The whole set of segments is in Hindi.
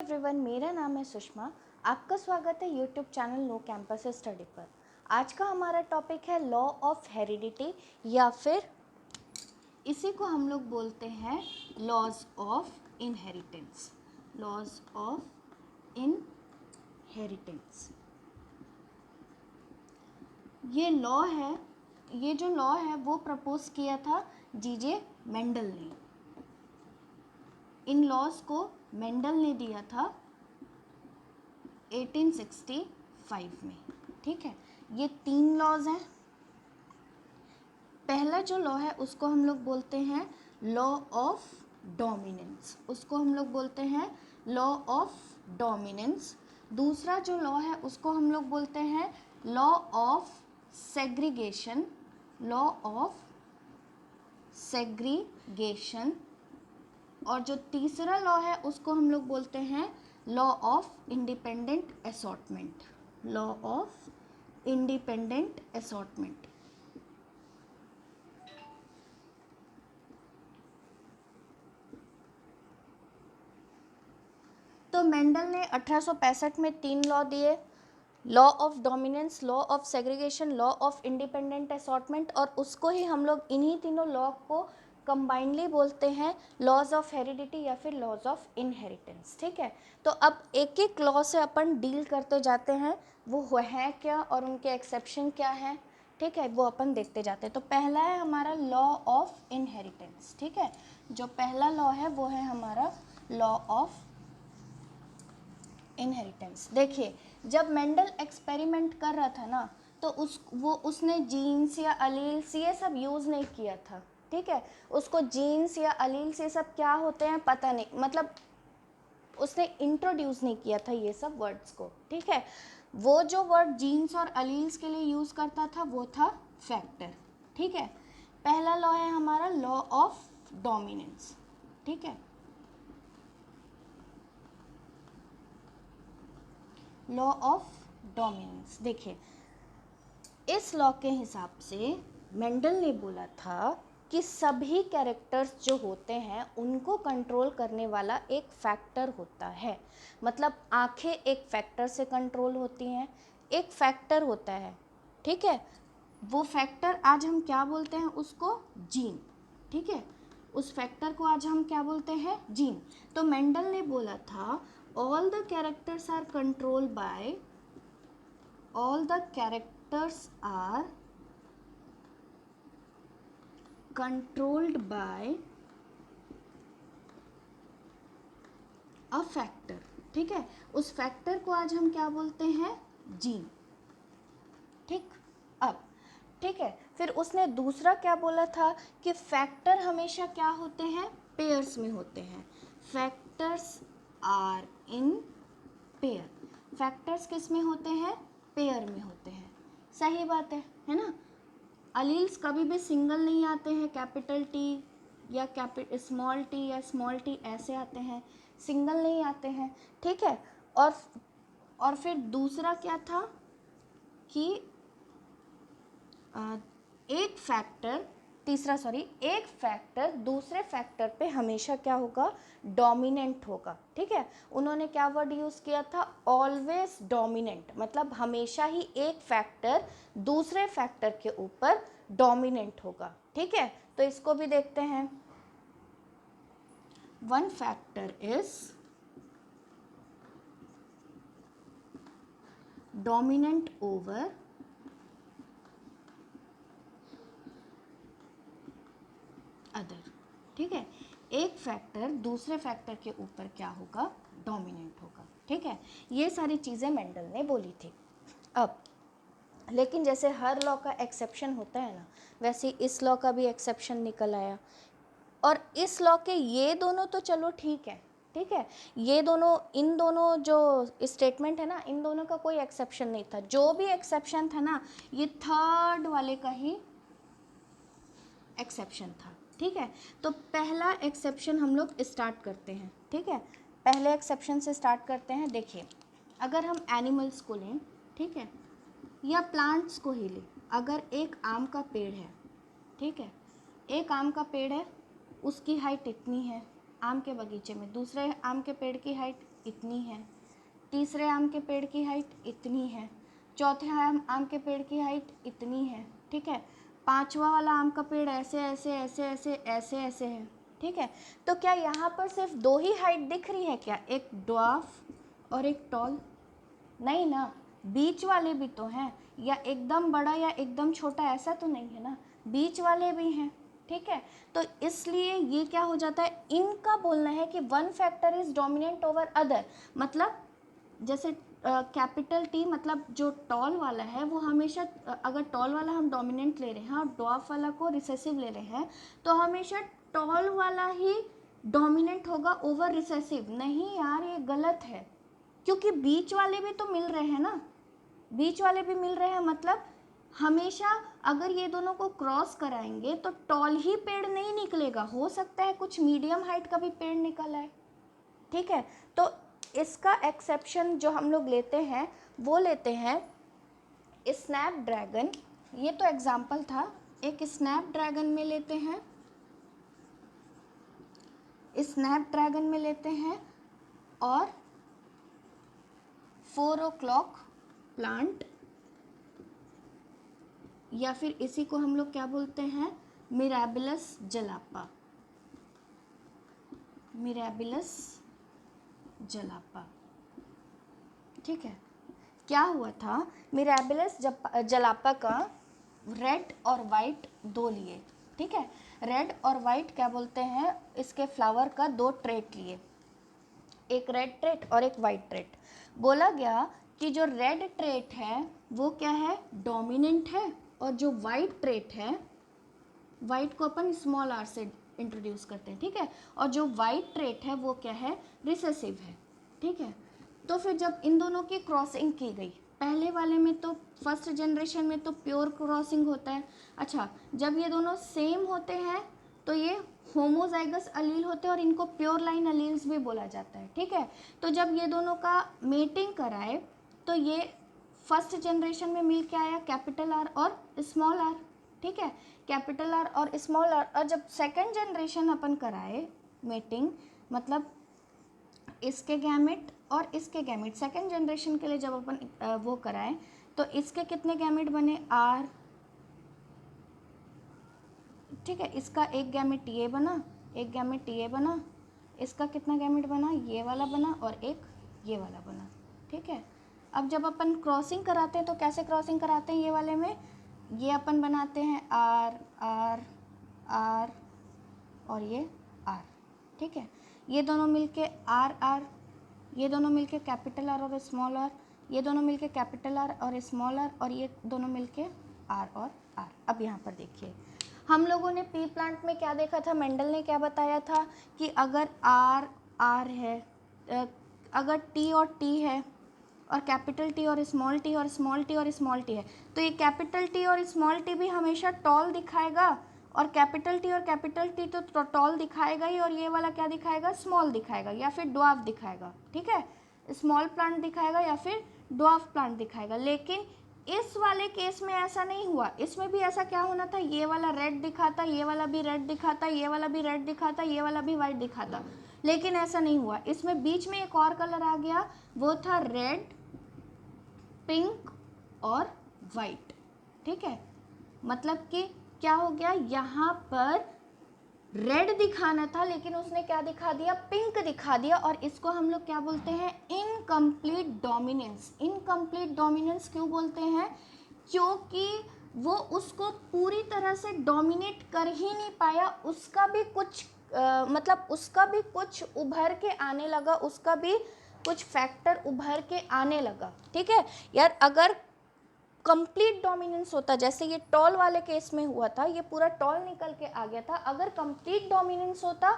एवरीवन, मेरा नाम है सुषमा। आपका स्वागत है YouTube channel no campus study पर। आज का हमारा टॉपिक है लॉ ऑफ हेरिडिटी, या फिर इसी को हम लोग बोलते हैं laws of inheritance. Laws of inheritance ये जो लॉ है वो प्रपोज किया था जीजे मेंडल ने। इन लॉज को मेंडल ने दिया था 1865 में। ठीक है, ये 3 लॉज हैं। पहला जो लॉ है उसको हम लोग बोलते हैं लॉ ऑफ डोमिनेंस। उसको हम लोग बोलते हैं लॉ ऑफ डोमिनेंस। दूसरा जो लॉ है उसको हम लोग बोलते हैं law of segregation. Law of segregation. और जो तीसरा लॉ है उसको हम लोग बोलते हैं law of independent assortment. Law of independent assortment. तो मेंडल ने 1865 में 3 लॉ दिए, law of dominance, law of segregation, law of independent assortment, और उसको ही हम लोग इन्हीं तीनों लॉ को कंबाइनली बोलते हैं लॉज ऑफ हेरिडिटी या फिर लॉज ऑफ इनहेरिटेंस। ठीक है, तो अब एक एक लॉ से अपन डील करते जाते हैं, वो है क्या और उनके एक्सेप्शन क्या हैं। ठीक है, वो अपन देखते जाते हैं। तो पहला है हमारा लॉ ऑफ इनहेरिटेंस। ठीक है, जो पहला लॉ है वो है हमारा लॉ ऑफ इनहेरिटेंस। देखिए, जब मेंडल एक्सपेरिमेंट कर रहा था ना, तो उसने जीन्स या अलील्स ये सब यूज़ नहीं किया था। ठीक है, उसको जीन्स या अलील्स ये सब क्या होते हैं पता नहीं, मतलब उसने इंट्रोड्यूस नहीं किया था ये सब वर्ड्स को। ठीक है, वो जो वर्ड जीन्स और अलील्स के लिए यूज़ करता था वो था फैक्टर। ठीक है, पहला लॉ है हमारा लॉ ऑफ डोमिनेंस। ठीक है, लॉ ऑफ डोमिनेंस। देखिए, इस लॉ के हिसाब से मेंडल ने बोला था कि सभी कैरेक्टर्स जो होते हैं उनको कंट्रोल करने वाला एक फैक्टर होता है। मतलब आंखें एक फैक्टर से कंट्रोल होती हैं, एक फैक्टर होता है। ठीक है, वो फैक्टर आज हम क्या बोलते हैं उसको? जीन। ठीक है, उस फैक्टर को आज हम क्या बोलते हैं? जीन। तो मेंडल ने बोला था all the characters are controlled by all the characters are controlled by a factor। ठीक है, उस फैक्टर को आज हम क्या बोलते हैं? जीन। ठीक, अब ठीक है, फिर उसने दूसरा क्या बोला था कि फैक्टर हमेशा क्या होते हैं? पेयर्स में होते हैं। Factors are in pair. Factors किस में होते हैं? पेयर में होते हैं। सही बात है ना? अलील्स कभी भी सिंगल नहीं आते हैं, कैपिटल टी या स्मॉल टी या स्मॉल टी ऐसे आते हैं, सिंगल नहीं आते हैं। ठीक है, और फिर दूसरा क्या था कि एक फैक्टर दूसरे फैक्टर पे हमेशा क्या होगा? डोमिनेंट होगा। ठीक है, उन्होंने क्या वर्ड यूज़ किया था? Always dominant. मतलब हमेशा ही एक फैक्टर दूसरे फैक्टर के ऊपर डोमिनेंट होगा। ठीक है, तो इसको भी देखते हैं। One factor is dominant over other. ठीक है, एक फैक्टर दूसरे फैक्टर के ऊपर क्या होगा? डोमिनेंट होगा। ठीक है, ये सारी चीज़ें मेंडल ने बोली थी। अब लेकिन जैसे हर लॉ का एक्सेप्शन होता है ना, वैसे इस लॉ का भी एक्सेप्शन निकल आया। और इस लॉ के ये दोनों तो चलो ठीक है। ठीक है, ये दोनों, इन दोनों जो स्टेटमेंट है ना, इन दोनों का कोई एक्सेप्शन नहीं था। जो भी एक्सेप्शन था ना, ये थर्ड वाले का ही एक्सेप्शन था। ठीक है, तो पहला एक्सेप्शन हम लोग स्टार्ट करते हैं। ठीक है, पहले एक्सेप्शन से स्टार्ट करते हैं। देखिए, अगर हम एनिमल्स को लें, ठीक है, या प्लांट्स को ही लें, अगर एक आम का पेड़ है, ठीक है, एक आम का पेड़ है, उसकी हाइट इतनी है आम के बगीचे में, दूसरे आम के पेड़ की हाइट इतनी है, तीसरे आम के पेड़ की हाइट इतनी है, चौथे आम के पेड़ की हाइट इतनी है, ठीक है, पांचवा वाला आम का पेड़ ऐसे ऐसे ऐसे ऐसे ऐसे ऐसे है, ठीक है। तो क्या यहाँ पर सिर्फ दो ही हाइट दिख रही है क्या, एक ड्वार्फ और एक टॉल? नहीं ना, बीच वाले भी तो हैं, या एकदम बड़ा या एकदम छोटा ऐसा तो नहीं है ना, बीच वाले भी हैं, ठीक है। तो इसलिए ये क्या हो जाता है, इनका बोलना है कि one factor is dominant over other, मतलब जैसे कैपिटल टी, मतलब जो टॉल वाला है वो हमेशा, अगर टॉल वाला हम डोमिनेंट ले रहे हैं और ड्वार्फ वाला को रिसेसिव ले रहे हैं, तो हमेशा टॉल वाला ही डोमिनेंट होगा ओवर रिसेसिव। नहीं यार, ये गलत है, क्योंकि बीच वाले भी तो मिल रहे हैं ना, बीच वाले भी मिल रहे हैं, मतलब हमेशा अगर ये दोनों को क्रॉस कराएंगे तो टॉल ही पेड़ नहीं निकलेगा, हो सकता है कुछ मीडियम हाइट का भी पेड़ निकल आए, ठीक है। तो इसका एक्सेप्शन जो हम लोग लेते हैं वो लेते हैं स्नैपड्रैगन, ये तो एग्जाम्पल था, एक स्नैपड्रैगन में लेते हैं, स्नैपड्रैगन में लेते हैं और 4 o'clock प्लांट, या फिर इसी को हम लोग क्या बोलते हैं, मिराबिलस जलापा, मिराबिलस जलापा, ठीक है। क्या हुआ था, मिराबिलस जलापा का रेड और वाइट दो लिए, ठीक है, रेड और वाइट क्या बोलते हैं, इसके फ्लावर का दो ट्रेट लिए, एक रेड ट्रेट और एक वाइट ट्रेट। बोला गया कि जो रेड ट्रेट है वो क्या है, डोमिनेंट है, और जो वाइट ट्रेट है, वाइट को अपन स्मॉल आर से इंट्रोड्यूस करते हैं, ठीक है, और जो वाइट ट्रेट है वो क्या है, रिसेसिव है, ठीक है। तो फिर जब इन दोनों की क्रॉसिंग की गई, पहले वाले में तो फर्स्ट जनरेशन में तो प्योर क्रॉसिंग होता है, अच्छा जब ये दोनों सेम होते हैं तो ये होमोजाइगस अलील होते हैं और इनको प्योर लाइन अलील्स भी बोला जाता है, ठीक है। तो जब ये दोनों का मेटिंग कराए तो ये फर्स्ट जनरेशन में मिल के आया कैपिटल आर और स्मॉल आर, ठीक है, कैपिटल आर और स्मॉल आर। और जब सेकेंड जनरेशन अपन कराए मेटिंग, मतलब इसके गैमेट और इसके गैमेट, सेकेंड जनरेशन के लिए जब अपन वो कराएं तो इसके कितने गैमेट बने, आर, ठीक है, इसका एक गैमेट ये बना, एक गैमेट ये बना, इसका कितना गैमेट बना, ये वाला बना और एक ये वाला बना, ठीक है। अब जब अपन क्रॉसिंग कराते हैं तो कैसे क्रॉसिंग कराते हैं, ये वाले में ये अपन बनाते हैं आर आर आर और ये आर, ठीक है, ये दोनों मिलके आर आर, ये दोनों मिलके कैपिटल आर और स्मॉल आर, ये दोनों मिलके कैपिटल आर और स्मॉल आर, और ये दोनों मिलके आर और आर। अब यहाँ पर देखिए, हम लोगों ने पी प्लांट में क्या देखा था, मेंडल ने क्या बताया था कि अगर आर आर है, अगर टी और टी है, और कैपिटल टी और स्मॉल टी और स्मॉल टी और स्मॉल टी है, तो ये कैपिटल टी और स्मॉल टी भी हमेशा टॉल दिखाएगा, और कैपिटल टी और कैपिटल टी तो टॉल दिखाएगा ही, और ये वाला क्या दिखाएगा, स्मॉल दिखाएगा या फिर ड्वार्फ दिखाएगा, ठीक है, स्मॉल प्लांट दिखाएगा या फिर ड्वार्फ प्लांट दिखाएगा। लेकिन इस वाले केस में ऐसा नहीं हुआ, इसमें भी ऐसा क्या होना था, ये वाला रेड दिखाता, ये वाला भी रेड दिखाता, ये वाला भी रेड दिखाता, ये वाला भी वाइट दिखाता, लेकिन ऐसा नहीं हुआ। इसमें बीच में एक और कलर आ गया, वो था रेड, पिंक और वाइट, ठीक है। मतलब कि क्या हो गया, यहाँ पर रेड दिखाना था लेकिन उसने क्या दिखा दिया, पिंक दिखा दिया, और इसको हम लोग क्या बोलते हैं, इनकम्प्लीट डोमिनेंस। इनकम्प्लीट डोमिनेंस क्यों बोलते हैं, क्योंकि वो उसको पूरी तरह से डोमिनेट कर ही नहीं पाया, उसका भी कुछ मतलब उसका भी कुछ उभर के आने लगा, उसका भी कुछ फैक्टर उभर के आने लगा, ठीक है यार। अगर कंप्लीट डोमिनेंस होता, जैसे ये टॉल वाले केस में हुआ था, ये पूरा टॉल निकल के आ गया था, अगर कंप्लीट डोमिनेंस होता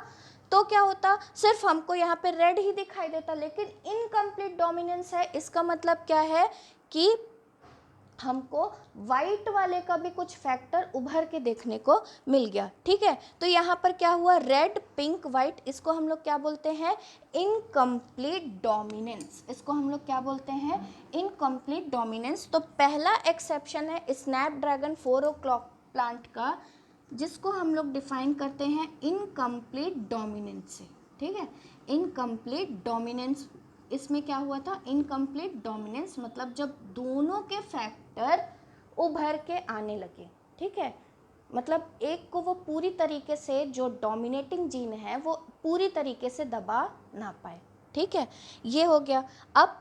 तो क्या होता, सिर्फ हमको यहाँ पे रेड ही दिखाई देता, लेकिन इनकम्प्लीट डोमिनेंस है, इसका मतलब क्या है कि हमको वाइट वाले का भी कुछ फैक्टर उभर के देखने को मिल गया, ठीक है। तो यहाँ पर क्या हुआ, रेड, पिंक, वाइट, इसको हम लोग क्या बोलते हैं, इनकम्प्लीट डोमिनेंस, इसको हम लोग क्या बोलते हैं, इनकम्प्लीट डोमिनेंस। तो पहला एक्सेप्शन है स्नैपड्रैगन 4 o'clock प्लांट का, जिसको हम लोग डिफाइन करते हैं इनकम्प्लीट डोमिनेंस से, ठीक है, इनकम्प्लीट डोमिनेंस इसमें क्या हुआ था, इनकम्प्लीट डोमिनेंस, मतलब जब दोनों के फैक्टर उभर के आने लगे, ठीक है, मतलब एक को वो पूरी तरीके से, जो डोमिनेटिंग जीन है वो पूरी तरीके से दबा ना पाए, ठीक है, ये हो गया। अब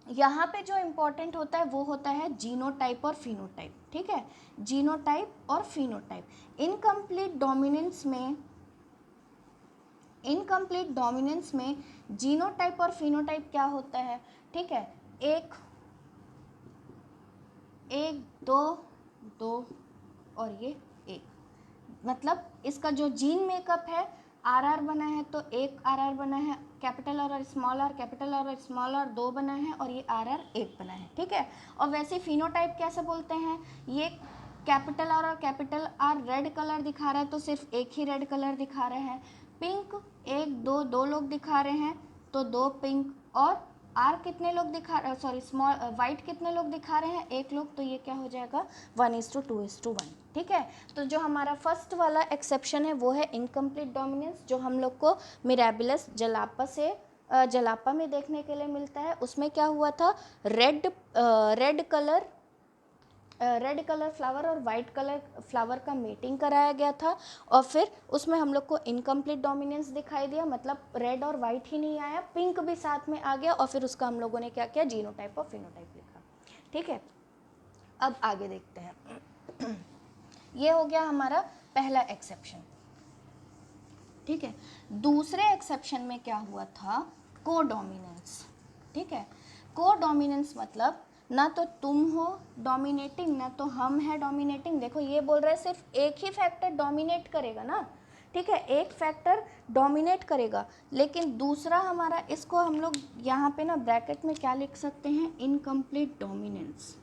यहाँ पे जो इम्पोर्टेंट होता है वो होता है जीनोटाइप और फिनोटाइप, ठीक है, जीनोटाइप और फिनोटाइप। इनकम्प्लीट डोमिनेंस में जीनोटाइप और फिनोटाइप क्या होता है, ठीक है, एक एक दो दो और ये एक, मतलब इसका जो जीन मेकअप है, आर बना है तो एक आर बना है, कैपिटल आर और स्मॉल आर दो बना है, और ये आर एक बना है, ठीक है। और वैसे फिनोटाइप कैसे बोलते हैं, ये कैपिटल आर और कैपिटल आर रेड कलर दिखा रहा है तो सिर्फ एक ही रेड कलर दिखा रहा है, पिंक एक दो दो लोग दिखा रहे हैं तो दो पिंक, और आर कितने लोग दिखा, सॉरी स्मॉल वाइट कितने लोग दिखा रहे हैं, एक लोग, तो ये क्या हो जाएगा 1:2:1, ठीक है। तो जो हमारा फर्स्ट वाला एक्सेप्शन है वो है इनकम्प्लीट डोमिनेंस, जो हम लोग को मिराबिलस जलापा में देखने के लिए मिलता है। उसमें क्या हुआ था, रेड कलर फ्लावर और वाइट कलर फ्लावर का मेटिंग कराया गया था, और फिर उसमें हम लोग को इनकम्प्लीट डोमिनेंस दिखाई दिया, मतलब रेड और वाइट ही नहीं आया, पिंक भी साथ में आ गया, और फिर उसका हम लोगों ने क्या किया, जीनोटाइप और फिनोटाइप लिखा, ठीक है। अब आगे देखते हैं। ये हो गया हमारा पहला एक्सेप्शन, ठीक है। दूसरे एक्सेप्शन में क्या हुआ था, कोडोमिनेंस, ठीक है। कोडोमिनेंस मतलब ना तो तुम हो डोमिनेटिंग ना तो हम है डोमिनेटिंग। देखो ये बोल रहे हैं सिर्फ एक ही फैक्टर डोमिनेट करेगा ना, ठीक है, एक फैक्टर डोमिनेट करेगा, लेकिन दूसरा हमारा, इसको हम लोग यहाँ पे ना ब्रैकेट में क्या लिख सकते हैं, इनकम्प्लीट डोमिनेंस,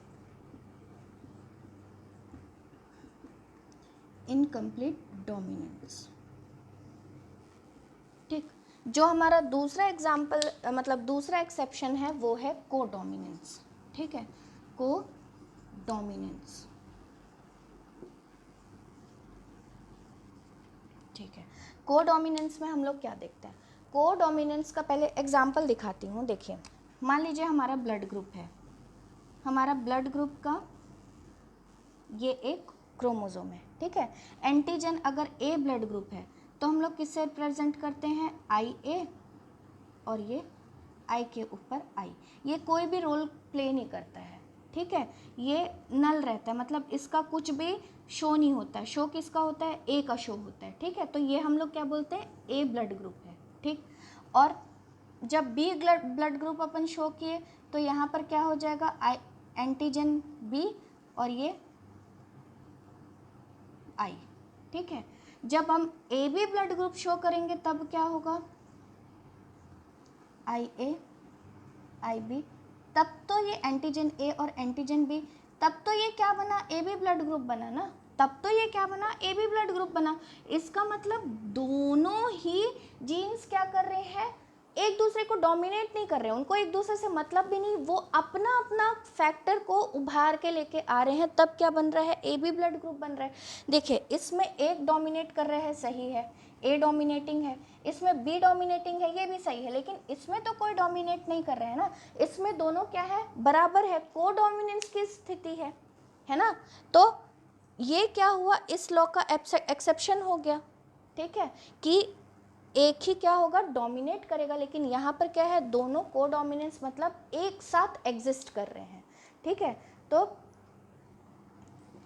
इनकम्प्लीट डोमिनेंस, ठीक। जो हमारा दूसरा एग्जाम्पल, मतलब दूसरा एक्सेप्शन है वो है कोडोमिनेंस, ठीक है, कोडोमिनेंस, ठीक है। कोडोमिनेंस में हम लोग क्या देखते हैं, कोडोमिनेंस का पहले एग्जाम्पल दिखाती हूँ। देखिए, मान लीजिए हमारा ब्लड ग्रुप है, हमारा ब्लड ग्रुप का ये एक क्रोमोसोम है, ठीक है। एंटीजन अगर ए ब्लड ग्रुप है तो हम लोग किससे रिप्रेजेंट करते हैं, आई ए, और ये आई के ऊपर आई, ये कोई भी रोल प्ले नहीं करता है, ठीक है, ये नल रहता है, मतलब इसका कुछ भी शो नहीं होता है। शो किसका होता है, ए का शो होता है, ठीक है। तो ये हम लोग क्या बोलते हैं, ए ब्लड ग्रुप है, ठीक। और जब बी ब्लड ग्रुप अपन शो किए तो यहाँ पर क्या हो जाएगा, आई एंटीजन बी और ये आई, ठीक है। जब हम A B blood group show करेंगे तब क्या होगा, आई ए आई बी, तब तो ये एंटीजन ए और एंटीजन बी, तब तो ये क्या बना, ए बी ब्लड ग्रुप बना ना, तब तो ये क्या बना, ए बी ब्लड ग्रुप बना। इसका मतलब दोनों ही जीन्स क्या कर रहे हैं, एक दूसरे को डोमिनेट नहीं कर रहे हैं, उनको एक दूसरे से मतलब भी नहीं, वो अपना अपना फैक्टर को उभार के लेके आ रहे हैं, तब क्या बन रहा है, ए बी ब्लड ग्रुप बन रहा है। देखिए इसमें एक डोमिनेट कर रहा है, सही है, ए डोमिनेटिंग है, इसमें बी डोमिनेटिंग है, ये भी सही है, लेकिन इसमें तो कोई डोमिनेट नहीं कर रहे हैं ना, इसमें दोनों क्या है, बराबर है, को डोमिनेंस की स्थिति है ना। तो ये क्या हुआ, इस लॉ का एक्सेप्शन हो गया, ठीक है, कि एक ही क्या होगा, डोमिनेट करेगा, लेकिन यहाँ पर क्या है, दोनों को डोमिनेंस मतलब एक साथ एग्जिस्ट कर रहे हैं, ठीक है। तो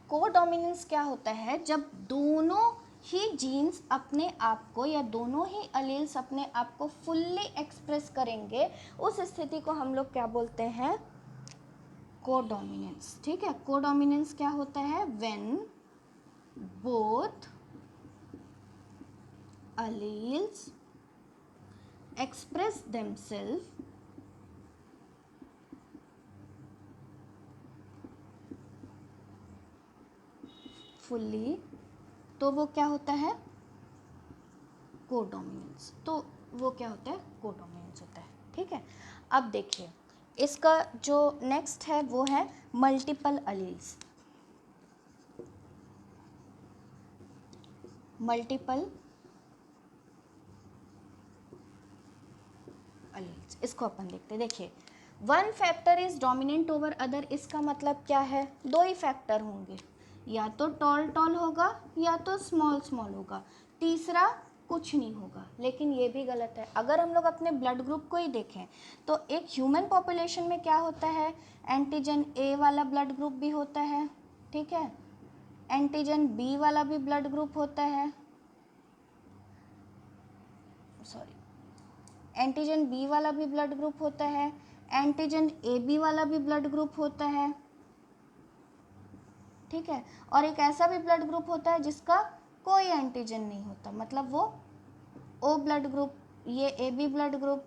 को डोमिनेंस क्या होता है, जब दोनों ही जीन्स अपने आप को या दोनों ही अलील्स अपने आप को फुल्ली एक्सप्रेस करेंगे, उस स्थिति को हम लोग क्या बोलते हैं, कोडोमिनेंस, ठीक है। कोडोमिनेंस क्या होता है, when both alleles express themselves fully, तो वो क्या होता है, कोडोमिनेंस, तो वो क्या होता है, कोडोमिनेंस होता है, ठीक है। अब देखिए इसका जो नेक्स्ट है वो है मल्टीपल अलील्स, मल्टीपल अलील्स। इसको अपन देखते हैं। देखिए, one factor is dominant over other, इसका मतलब क्या है, दो ही फैक्टर होंगे, या तो टॉल टॉल होगा या तो स्मॉल स्मॉल होगा, तीसरा कुछ नहीं होगा। लेकिन ये भी गलत है। अगर हम लोग अपने ब्लड ग्रुप को ही देखें तो एक ह्यूमन पॉपुलेशन में क्या होता है, एंटीजन ए वाला ब्लड ग्रुप भी होता है, ठीक है, एंटीजन बी वाला भी ब्लड ग्रुप होता है, सॉरी, एंटीजन बी वाला भी ब्लड ग्रुप होता है, एंटीजन ए बी वाला भी ब्लड ग्रुप होता है, ठीक है, और एक ऐसा भी ब्लड ग्रुप होता है जिसका कोई एंटीजन नहीं होता, मतलब वो ओ ब्लड ग्रुप, ये ए बी ब्लड ग्रुप,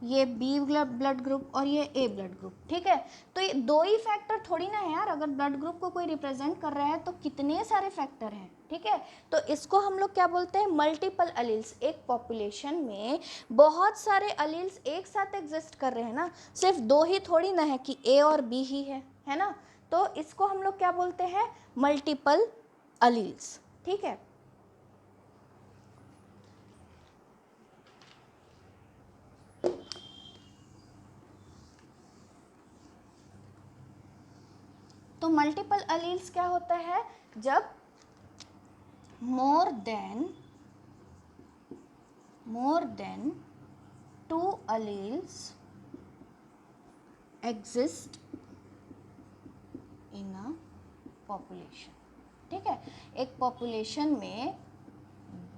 ये बी ब्लड ग्रुप और ये ए ब्लड ग्रुप, ठीक है। तो ये दो ही फैक्टर थोड़ी ना है यार, अगर ब्लड ग्रुप को कोई रिप्रेजेंट कर रहा है तो कितने सारे फैक्टर हैं, ठीक है। तो इसको हम लोग क्या बोलते हैं, मल्टीपल अलील्स। एक पॉपुलेशन में बहुत सारे अलील्स एक साथ एग्जिस्ट कर रहे हैं ना, सिर्फ दो ही थोड़ी ना है कि ए और बी ही है ना। तो इसको हम लोग क्या बोलते हैं, मल्टीपल अलील्स, ठीक है। तो मल्टीपल अलील्स क्या होता है, जब more than to alleles exist in a population, ठीक है। एक पॉपुलेशन में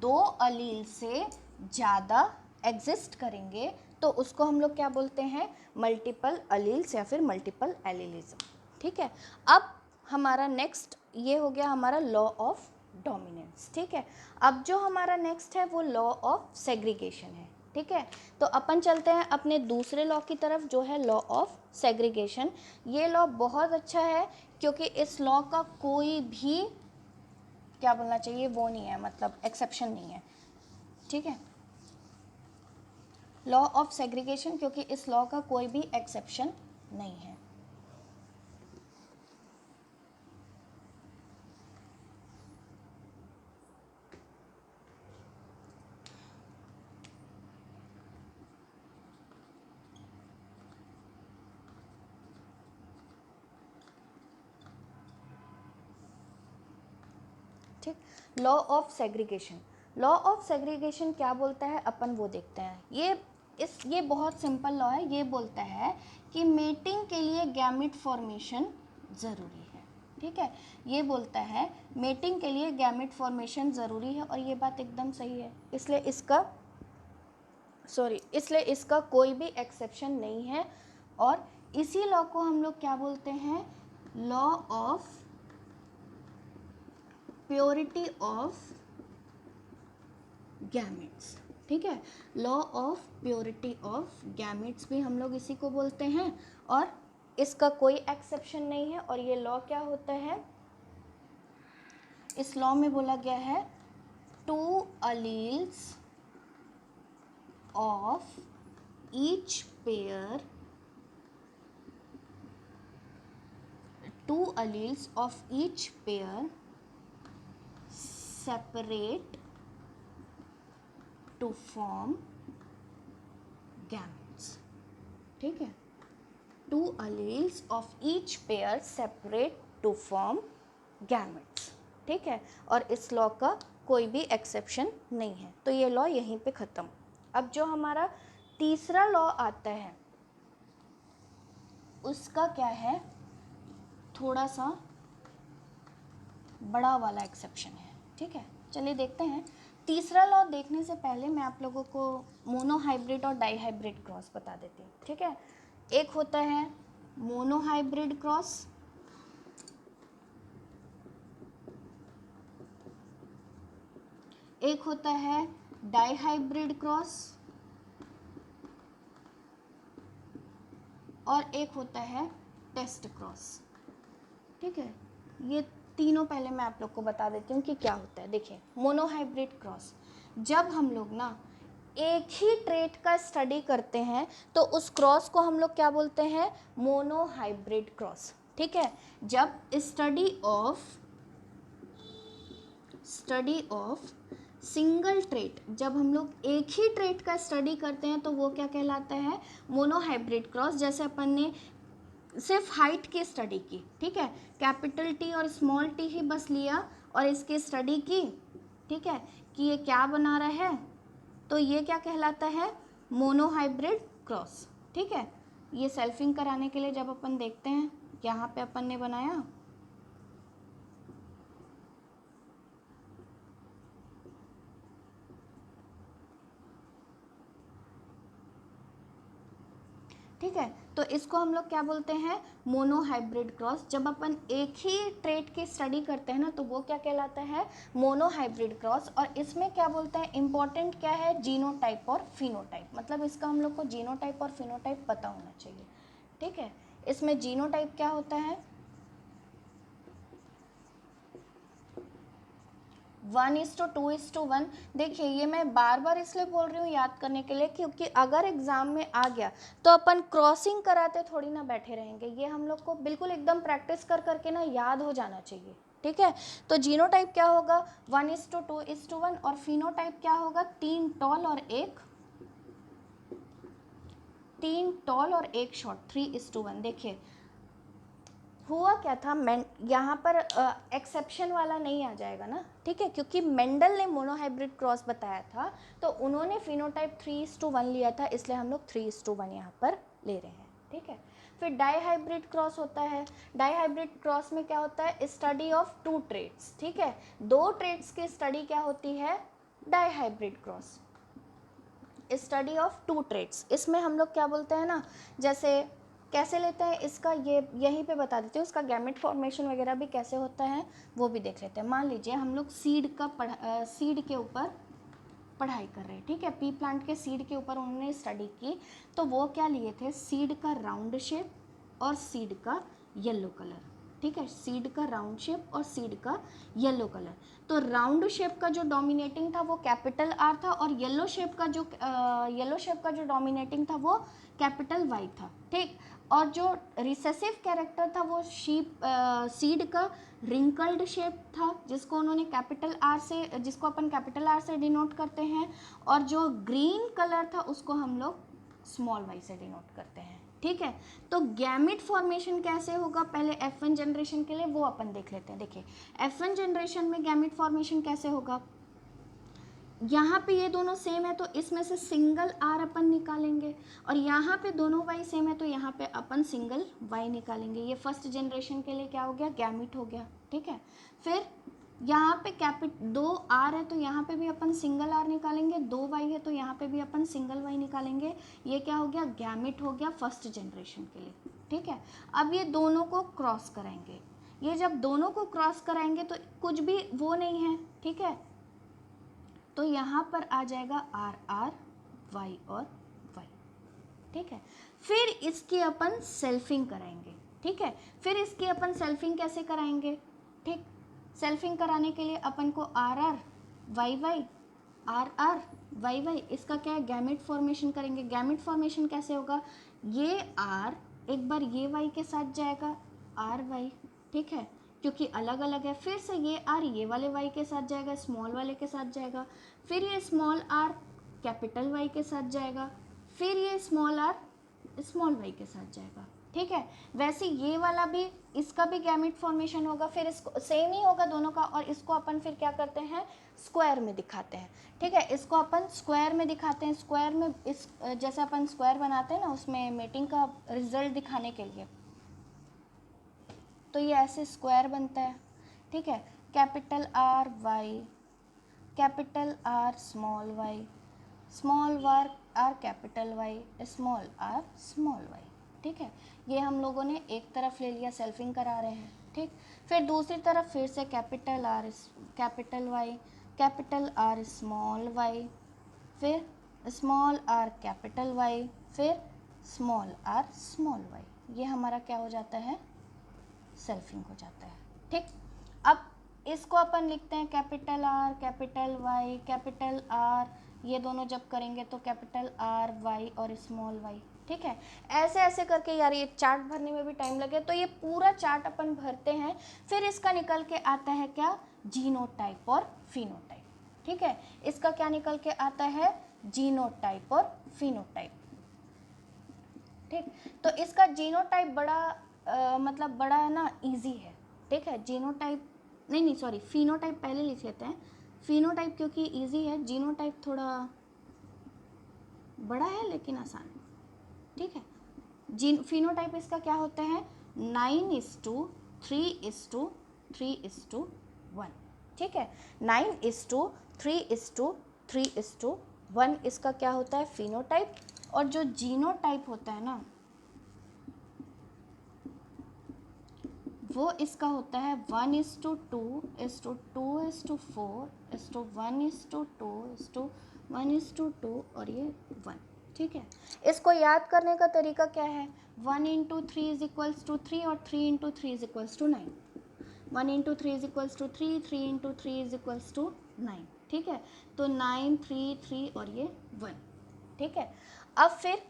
दो अलील से ज़्यादा एग्जिस्ट करेंगे तो उसको हम लोग क्या बोलते हैं, मल्टीपल अलील्स या फिर मल्टीपल एलीलिज्म, ठीक है। अब हमारा नेक्स्ट ये हो गया हमारा लॉ ऑफ डोमिनेंस, ठीक है। अब जो हमारा नेक्स्ट है वो लॉ ऑफ सेग्रीगेशन है, ठीक है। तो अपन चलते हैं अपने दूसरे लॉ की तरफ जो है लॉ ऑफ सेग्रीगेशन। ये लॉ बहुत अच्छा है क्योंकि इस लॉ का कोई भी क्या बोलना चाहिए वो नहीं है, मतलब एक्सेप्शन नहीं है, ठीक है। लॉ ऑफ सेग्रीगेशन, क्योंकि इस लॉ का कोई भी एक्सेप्शन नहीं है। ठीक, law of segregation. Law of segregation क्या बोलता है अपन वो देखते हैं। ये बहुत सिंपल लॉ है। ये बोलता है कि मेटिंग के लिए गैमेट फॉर्मेशन ज़रूरी है, ठीक है। ये बोलता है मेटिंग के लिए गैमेट फॉर्मेशन ज़रूरी है और ये बात एकदम सही है, इसलिए इसका कोई भी एक्सेप्शन नहीं है। और इसी लॉ को हम लोग क्या बोलते हैं, law of purity of gametes, ठीक है। Law of purity of gametes भी हम लोग इसी को बोलते हैं और इसका कोई एक्सेप्शन नहीं है। और ये लॉ क्या होता है, इस लॉ में बोला गया है two alleles of each pair, two alleles of each pair separate to form gametes, ठीक है। Two alleles of each pair separate to form gametes, ठीक है। और इस लॉ का कोई भी एक्सेप्शन नहीं है। तो ये लॉ यहीं पे ख़त्म। अब जो हमारा तीसरा लॉ आता है उसका क्या है, थोड़ा सा बड़ा वाला एक्सेप्शन है, ठीक है। चलिए देखते हैं। तीसरा लॉ देखने से पहले मैं आप लोगों को मोनोहाइब्रिड और डाईहाइब्रिड क्रॉस बता देती हूँ, ठीक है। एक होता है मोनोहाइब्रिड क्रॉस, एक होता है डाईहाइब्रिड क्रॉस और एक होता है टेस्ट क्रॉस, ठीक है। ये तीनों पहले मैं आप लोग को बता देती हूँ कि क्या होता है। देखिए, मोनोहाइब्रिड क्रॉस, जब हम लोग ना एक ही ट्रेट का स्टडी करते हैं तो उस क्रॉस को हम लोग क्या बोलते हैं, मोनोहाइब्रिड क्रॉस, ठीक है। जब स्टडी ऑफ सिंगल ट्रेट, जब हम लोग एक ही ट्रेट का स्टडी करते हैं तो वो क्या कहलाता है, मोनोहाइब्रिड क्रॉस। जैसे अपन ने सिर्फ हाइट की स्टडी की, ठीक है, कैपिटल टी और स्मॉल टी ही बस लिया और इसकी स्टडी की, ठीक है, कि ये क्या बना रहा है, तो ये क्या कहलाता है, मोनोहाइब्रिड क्रॉस। ठीक है, ये सेल्फिंग कराने के लिए जब अपन देखते हैं, यहाँ पे अपन ने बनाया, ठीक है, तो इसको हम लोग क्या बोलते हैं, मोनोहाइब्रिड क्रॉस। जब अपन एक ही ट्रेट की स्टडी करते हैं ना तो वो क्या कहलाता है, मोनोहाइब्रिड क्रॉस। और इसमें क्या बोलते हैं, इंपॉर्टेंट क्या है, जीनोटाइप और फिनोटाइप, मतलब इसका हम लोग को जीनोटाइप और फिनोटाइप पता होना चाहिए। ठीक है, इसमें जीनोटाइप क्या होता है, 1:2:1। देखिए ये मैं बार बार इसलिए बोल रही हूँ याद करने के लिए, क्योंकि अगर एग्जाम में आ गया तो अपन क्रॉसिंग कराते थोड़ी ना बैठे रहेंगे, ये हम लोग को बिल्कुल एकदम प्रैक्टिस कर करके ना याद हो जाना चाहिए। ठीक है, तो जीनोटाइप क्या होगा, 1:2:1, और फिनोटाइप क्या होगा, 3 टॉल और एक शॉर्ट, 3:1। देखिए हुआ क्या था, यहाँ पर एक्सेप्शन वाला नहीं आ जाएगा ना, ठीक है, क्योंकि मेंडल ने मोनोहाइब्रिड क्रॉस बताया था तो उन्होंने फिनोटाइप 3:1 लिया था, इसलिए हम लोग 3:1 यहाँ पर ले रहे हैं। ठीक है, फिर डाईहाइब्रिड क्रॉस होता है। डाईहाइब्रिड क्रॉस में क्या होता है, स्टडी ऑफ 2 ट्रेट्स। ठीक है, 2 ट्रेट्स की स्टडी क्या होती है, dihybrid cross, study of 2 traits. इसमें हम लोग क्या बोलते हैं ना, जैसे कैसे लेते हैं इसका, ये यहीं पे बता देती हूँ, उसका गैमेट फॉर्मेशन वगैरह भी कैसे होता है वो भी देख लेते हैं। मान लीजिए हम लोग सीड के ऊपर पढ़ाई कर रहे हैं, ठीक है, पी प्लांट के सीड के ऊपर उन्होंने स्टडी की, तो वो क्या लिए थे, सीड का राउंड शेप और सीड का येलो कलर। ठीक है, सीड का राउंड शेप और सीड का येलो कलर। तो राउंड शेप का जो डोमिनेटिंग था वो कैपिटल आर था, और येलो शेप का जो डोमिनेटिंग था वो कैपिटल वाई था। ठीक, और जो रिसेसिव कैरेक्टर था वो सीड का रिंकल्ड शेप था, जिसको उन्होंने जिसको अपन कैपिटल आर से डिनोट करते हैं, और जो ग्रीन कलर था उसको हम लोग स्मॉल वाई से डिनोट करते हैं। ठीक है, तो गैमेट फॉर्मेशन कैसे होगा, पहले F1 जनरेशन के लिए वो अपन देख लेते हैं। देखिए F1 जनरेशन में गैमेट फॉर्मेशन कैसे होगा, यहाँ पे ये दोनों सेम है तो इसमें से सिंगल आर अपन निकालेंगे, और यहाँ पे दोनों वाई सेम है तो यहाँ पे अपन सिंगल वाई निकालेंगे। ये फर्स्ट जनरेशन के लिए क्या हो गया, गैमेट हो गया। ठीक है, फिर यहाँ पे 2 आर है तो यहाँ पे भी अपन सिंगल आर निकालेंगे, 2 वाई है तो यहाँ पे भी अपन सिंगल वाई निकालेंगे। ये क्या हो गया, गैमेट हो गया फर्स्ट जनरेशन के लिए। ठीक है, अब ये दोनों को क्रॉस कराएंगे, ये जब दोनों को क्रॉस कराएंगे तो कुछ भी वो नहीं है, ठीक है, तो यहाँ पर आ जाएगा आर आर वाई और वाई। ठीक है, फिर इसकी अपन सेल्फिंग कराएंगे। ठीक है, फिर इसकी अपन सेल्फिंग कैसे कराएंगे, ठीक, सेल्फिंग कराने के लिए अपन को R R Y Y, R R Y Y, इसका क्या है, गैमेट फॉर्मेशन करेंगे। गैमेट फॉर्मेशन कैसे होगा, ये आर एक बार ये वाई के साथ जाएगा, आर वाई, ठीक है, क्योंकि अलग अलग है। फिर से ये आर ये वाले वाई के साथ जाएगा, स्मॉल वाले के साथ जाएगा, फिर ये स्मॉल आर कैपिटल वाई के साथ जाएगा, फिर ये स्मॉल आर स्मॉल वाई के साथ जाएगा। ठीक है, वैसे ये वाला भी, इसका भी गैमेट फॉर्मेशन होगा, फिर इसको सेम ही होगा दोनों का, और इसको अपन फिर क्या करते हैं, स्क्वायर में दिखाते हैं। ठीक है, इसको अपन स्क्वायर में दिखाते हैं। स्क्वायर में इस जैसे अपन स्क्वायर बनाते हैं ना, उसमें मेटिंग का रिजल्ट दिखाने के लिए, तो ये ऐसे स्क्वायर बनता है। ठीक है, capital R Y, capital R small Y, small R capital Y, small R small Y. ठीक है, ये हम लोगों ने एक तरफ ले लिया, सेल्फिंग करा रहे हैं। ठीक, फिर दूसरी तरफ फिर से capital R capital Y, capital R small Y, फिर स्मॉल आर कैपिटल वाई, फिर स्मॉल आर स्मॉल वाई। ये हमारा क्या हो जाता है, सेल्फिंग हो जाता है। ठीक, अब इसको अपन लिखते हैं capital R capital Y capital R, ये दोनों जब करेंगे तो कैपिटल आर वाई और स्मॉल वाई। ठीक है, ऐसे ऐसे करके यार ये चार्ट भरने में भी टाइम लगे, तो ये पूरा चार्ट अपन भरते हैं, फिर इसका निकल के आता है क्या, जीनोटाइप और फिनोटाइप। ठीक है, इसका क्या निकल के आता है, जीनोटाइप और फिनोटाइप। ठीक, तो इसका जीनोटाइप बड़ा मतलब बड़ा है ना, इजी है। ठीक है, जीनोटाइप नहीं सॉरी, फिनोटाइप पहले लिख लेते हैं। फिनोटाइप क्योंकि इजी है, जीनोटाइप थोड़ा बड़ा है लेकिन आसान है। ठीक है, फिनोटाइप इसका क्या होता है, 9:3:3:3:1। ठीक है, 9:3:3:1 इसका क्या होता है, फिनोटाइप। और जो जीनोटाइप होता है ना, वो इसका होता है 1:2:4:1:2:1:2 और ये 1। ठीक है, इसको याद करने का तरीका क्या है, 1:3 और 3:3 9। 1:3 3:3 ठीक है, तो 9 3 3 और ये 1। ठीक है, अब फिर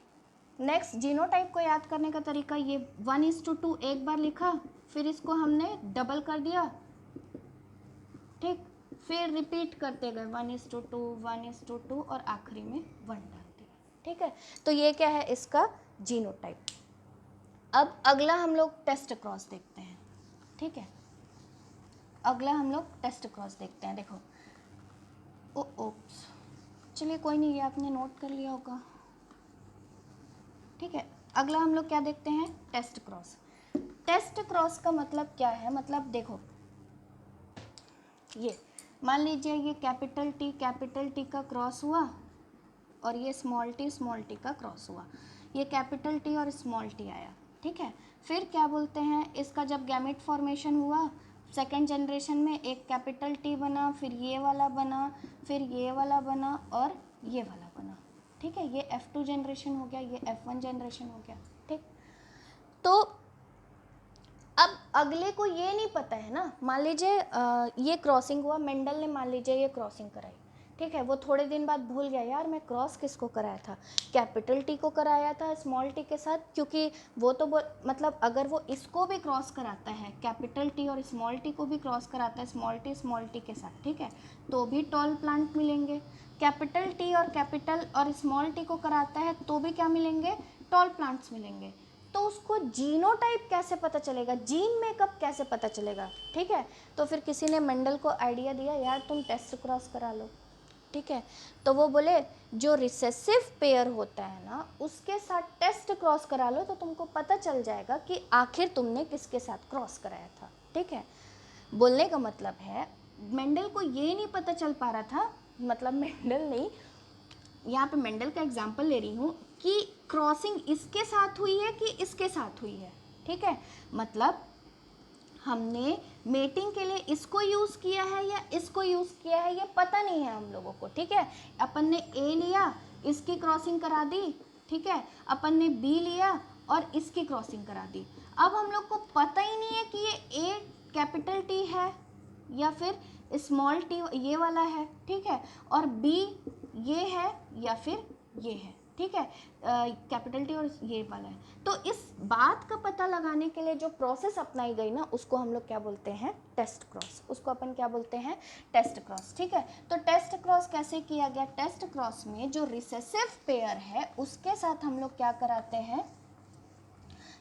नेक्स्ट जीनोटाइप को याद करने का तरीका, ये 1:2 एक बार लिखा, फिर इसको हमने डबल कर दिया। ठीक, फिर रिपीट करते गए 1:2 1:2 और आखिरी में 1 डाल दिया। ठीक है, तो ये क्या है, इसका जीनोटाइप। अब अगला हम लोग टेस्ट क्रॉस देखते हैं। ठीक है, अगला हम लोग टेस्ट क्रॉस देखते हैं। देखो, ओप्स, चलिए कोई नहीं, ये आपने नोट कर लिया होगा। ठीक है, अगला हम लोग क्या देखते हैं, टेस्ट क्रॉस। टेस्ट क्रॉस का मतलब क्या है, मतलब देखो, ये मान लीजिए ये कैपिटल टी का क्रॉस हुआ और ये स्मॉल टी का क्रॉस हुआ, ये कैपिटल टी और स्मॉल टी आया। ठीक है, फिर क्या बोलते हैं, इसका जब गैमेट फॉर्मेशन हुआ सेकेंड जनरेशन में, एक कैपिटल टी बना, फिर ये वाला बना, फिर ये वाला बना और ये वाला बना। ठीक है, ये F2 जनरेशन हो गया, ये F1 जनरेशन हो गया। ठीक, तो अब अगले को ये नहीं पता है ना, मान लीजिए ये क्रॉसिंग हुआ, मेंडल ने मान लीजिए ये क्रॉसिंग कराई। ठीक है, वो थोड़े दिन बाद भूल गया, यार मैं क्रॉस किसको कराया था, कैपिटल टी को कराया था स्मॉल टी के साथ, क्योंकि वो तो मतलब अगर वो इसको भी क्रॉस कराता है, कैपिटल टी और स्मॉल टी को भी क्रॉस कराता है स्मॉल टी के साथ, ठीक है, तो भी टॉल प्लांट मिलेंगे। कैपिटल टी और स्मॉल टी को कराता है तो भी क्या मिलेंगे, टॉल प्लांट्स मिलेंगे। तो उसको जीनोटाइप कैसे पता चलेगा, जीन मेकअप कैसे पता चलेगा। ठीक है, तो फिर किसी ने मेंडल को आइडिया दिया, यार तुम टेस्ट क्रॉस करा लो। ठीक है, तो वो बोले जो रिसेसिव पेयर होता है ना, उसके साथ टेस्ट क्रॉस करा लो, तो तुमको पता चल जाएगा कि आखिर तुमने किसके साथ क्रॉस कराया था। ठीक है, बोलने का मतलब है मेंडल को ये नहीं पता चल पा रहा था, मतलब मेंडल नहीं, यहाँ पे मेंडल का एग्जाम्पल ले रही हूँ कि क्रॉसिंग इसके साथ हुई है कि इसके साथ हुई है। ठीक है, मतलब हमने मेटिंग के लिए इसको यूज़ किया है या इसको यूज़ किया है, ये पता नहीं है हम लोगों को। ठीक है, अपन ने ए लिया, इसकी क्रॉसिंग करा दी। ठीक है, अपन ने बी लिया और इसकी क्रॉसिंग करा दी। अब हम लोग को पता ही नहीं है कि ये ए कैपिटल टी है या फिर स्मॉल टी ये वाला है। ठीक है, और बी ये है या फिर ये है। ठीक है, कैपिटल टी और ये वाला है। तो इस बात का पता लगाने के लिए जो प्रोसेस अपनाई गई ना, उसको हम लोग क्या बोलते हैं, टेस्ट क्रॉस। उसको अपन क्या बोलते हैं, टेस्ट क्रॉस। ठीक है, तो टेस्ट क्रॉस कैसे किया गया, टेस्ट क्रॉस में जो रिसेसिव पेयर है उसके साथ हम लोग क्या कराते हैं,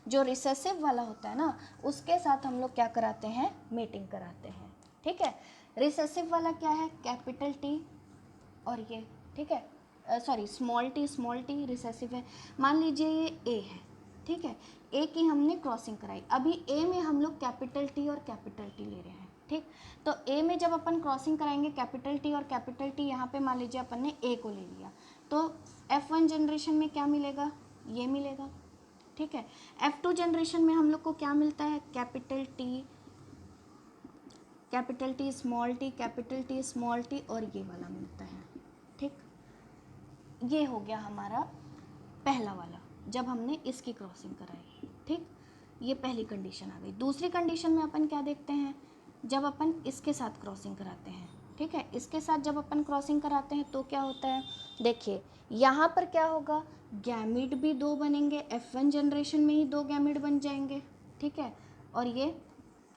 जो रिसेसिव वाला होता है ना, उसके साथ हम लोग क्या कराते हैं, मेटिंग कराते हैं। ठीक है, रिसेसिव वाला क्या है, कैपिटल टी और ये। ठीक है, सॉरी स्मॉल टी रिसेसिव है। मान लीजिए ये ए है। ठीक है, ए की हमने क्रॉसिंग कराई, अभी ए में हम लोग कैपिटल टी और कैपिटल टी ले रहे हैं। ठीक, तो ए में जब अपन क्रॉसिंग कराएंगे कैपिटल टी और कैपिटल टी, यहाँ पे मान लीजिए अपन ने ए को ले लिया, तो F1 जनरेशन में क्या मिलेगा, ये मिलेगा। ठीक है, F2 जनरेशन में हम लोग को क्या मिलता है, capital T small T, capital T small T और ये वाला मिलता है। ठीक, ये हो गया हमारा पहला वाला, जब हमने इसकी क्रॉसिंग कराई। ठीक, ये पहली कंडीशन आ गई। दूसरी कंडीशन में अपन क्या देखते हैं, जब अपन इसके साथ क्रॉसिंग कराते हैं। ठीक है, इसके साथ जब अपन क्रॉसिंग कराते हैं तो क्या होता है, देखिए यहाँ पर क्या होगा, गैमिड भी 2 बनेंगे, F1 जनरेशन में ही 2 गैमिड बन जाएंगे। ठीक है, और ये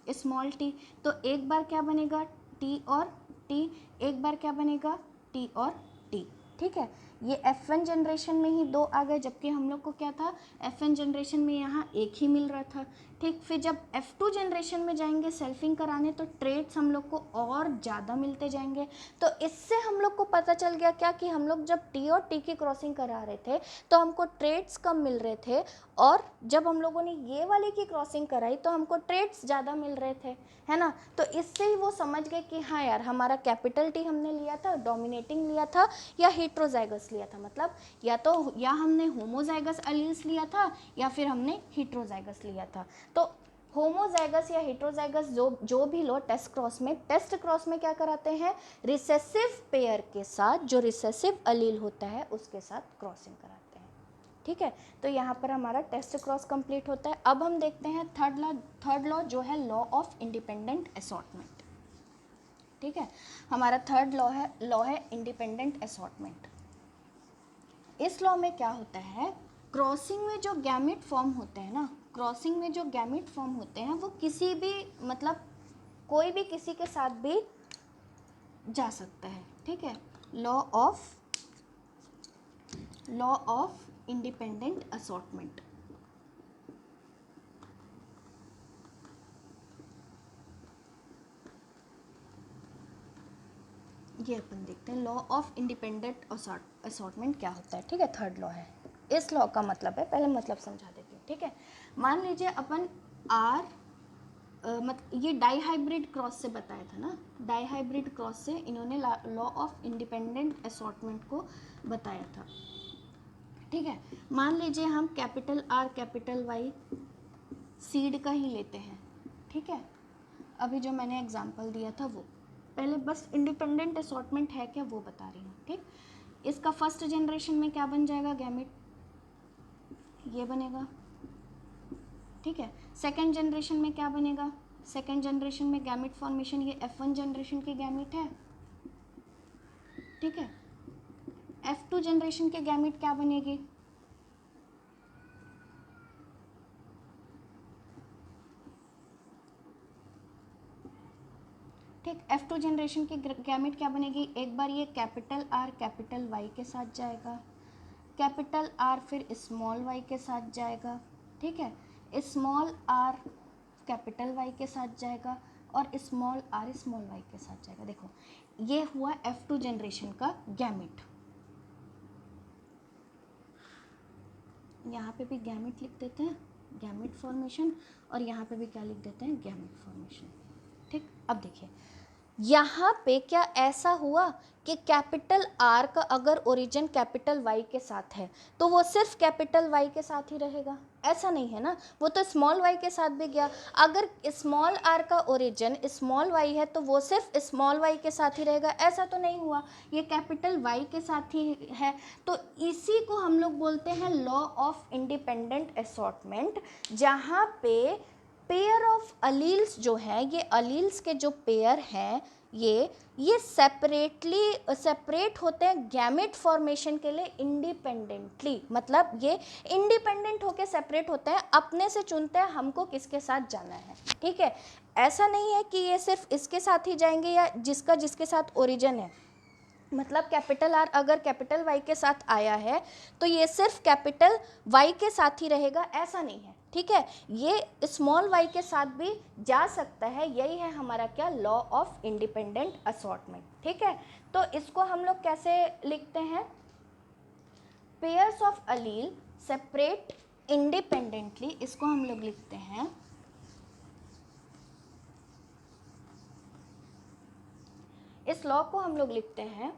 स्मॉल टी, तो एक बार क्या बनेगा, टी और टी, एक बार क्या बनेगा टी और टी, ठीक है। ये F1 जनरेशन में ही 2 आ गए, जबकि हम लोग को क्या था F1 जनरेशन में यहाँ एक ही मिल रहा था, ठीक। फिर जब F2 जनरेशन में जाएंगे सेल्फिंग कराने तो ट्रेड्स हम लोग को और ज़्यादा मिलते जाएंगे। तो इससे हम लोग को पता चल गया क्या कि हम लोग जब टी और टी की क्रॉसिंग करा रहे थे तो हमको ट्रेड्स कम मिल रहे थे, और जब हम लोगों ने ये वाले की क्रॉसिंग कराई तो हमको ट्रेड्स ज़्यादा मिल रहे थे, है ना। तो इससे ही वो समझ गए कि हाँ यार, हमारा कैपिटल टी हमने लिया था, डोमिनेटिंग लिया था या हेट्रोजाइगस लिया था, मतलब या हमने होमोजाइगस एलील्स लिया था या फिर हमने हेट्रोजाइगस लिया था। तो होमोजाइगस या हेट्रोजाइगस जो भी लो टेस्ट क्रॉस में क्या कराते हैं, रिसेसिव पेयर के साथ, जो रिसेसिव अलील होता है उसके साथ क्रॉसिंग कराते हैं, ठीक है। तो यहाँ पर हमारा टेस्ट क्रॉस कंप्लीट होता है। अब हम देखते हैं थर्ड लॉ जो है लॉ ऑफ इंडिपेंडेंट असॉर्टमेंट, ठीक है। हमारा थर्ड लॉ है इंडिपेंडेंट असॉर्टमेंट। इस लॉ में क्या होता है, क्रॉसिंग में जो गैमेट फॉर्म होते हैं ना, क्रॉसिंग में जो गैमेट फॉर्म होते हैं वो किसी भी, मतलब कोई भी किसी के साथ भी जा सकता है, ठीक है। लॉ ऑफ इंडिपेंडेंट असॉर्टमेंट, ये अपन देखते हैं लॉ ऑफ इंडिपेंडेंट असॉर्टमेंट क्या होता है, ठीक है। थर्ड लॉ है। इस लॉ का मतलब है, पहले मतलब समझा देती हूँ, ठीक है। मान लीजिए अपन ये डाईहाइब्रिड क्रॉस से बताया था ना, डाईहाइब्रिड क्रॉस से इन्होंने लॉ ऑफ इंडिपेंडेंट असॉर्टमेंट को बताया था, ठीक है। मान लीजिए हम capital R capital Y seed का ही लेते हैं, ठीक है। अभी जो मैंने एग्जांपल दिया था वो, पहले बस इंडिपेंडेंट असॉर्टमेंट है क्या वो बता रही हूँ, ठीक। इसका फर्स्ट जनरेशन में क्या बन जाएगा, गैमेट ये बनेगा, ठीक है। सेकंड जनरेशन में क्या बनेगा, सेकंड जनरेशन में गैमेट फॉर्मेशन ये F1 जनरेशन की गैमेट है, ठीक है। F2 जनरेशन के गैमेट क्या बनेगी, ठीक। F2 जनरेशन की गैमेट क्या बनेगी, एक बार ये कैपिटल R कैपिटल Y के साथ जाएगा, कैपिटल R फिर स्मॉल y के साथ जाएगा, ठीक है। स्मॉल r कैपिटल Y के साथ जाएगा और स्मॉल r स्मॉल y के साथ जाएगा। देखो ये हुआ F2 जनरेशन का गैमेट, यहाँ पे भी गैमेट लिख देते हैं, गैमेट फॉर्मेशन, और यहाँ पे भी क्या लिख देते हैं, गैमेट फॉर्मेशन, ठीक। अब देखिए यहाँ पे क्या ऐसा हुआ कि कैपिटल R का अगर ओरिजिन कैपिटल Y के साथ है तो वो सिर्फ कैपिटल Y के साथ ही रहेगा, ऐसा नहीं है ना, वो तो स्मॉल y के साथ भी गया। अगर स्मॉल r का ओरिजिन स्मॉल y है तो वो सिर्फ स्मॉल y के साथ ही रहेगा, ऐसा तो नहीं हुआ, ये कैपिटल Y के साथ ही है। तो इसी को हम लोग बोलते हैं लॉ ऑफ इंडिपेंडेंट असॉर्टमेंट, जहाँ पे पेयर ऑफ अलील्स जो है, ये अलील्स के जो पेयर हैं ये सेपरेट होते हैं गैमेट फॉर्मेशन के लिए इंडिपेंडेंटली, मतलब ये इंडिपेंडेंट होके सेपरेट होते हैं, अपने से चुनते हैं हमको किसके साथ जाना है, ठीक है। ऐसा नहीं है कि ये सिर्फ इसके साथ ही जाएंगे या जिसके साथ ओरिजिन है, मतलब कैपिटल R अगर कैपिटल Y के साथ आया है तो ये सिर्फ कैपिटल Y के साथ ही रहेगा, ऐसा नहीं है, ठीक है। ये स्मॉल y के साथ भी जा सकता है, यही है हमारा क्या, लॉ ऑफ इंडिपेंडेंट असॉर्टमेंट, ठीक है। तो इसको हम लोग कैसे लिखते हैं, pairs of Aleel separate independently, इसको हम लोग लिखते हैं इस लॉ को हम लोग लिखते हैं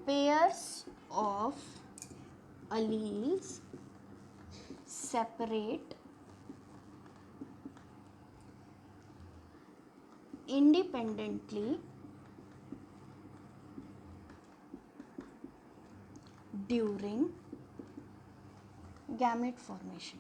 pairs of alleles separate independently during gamete formation,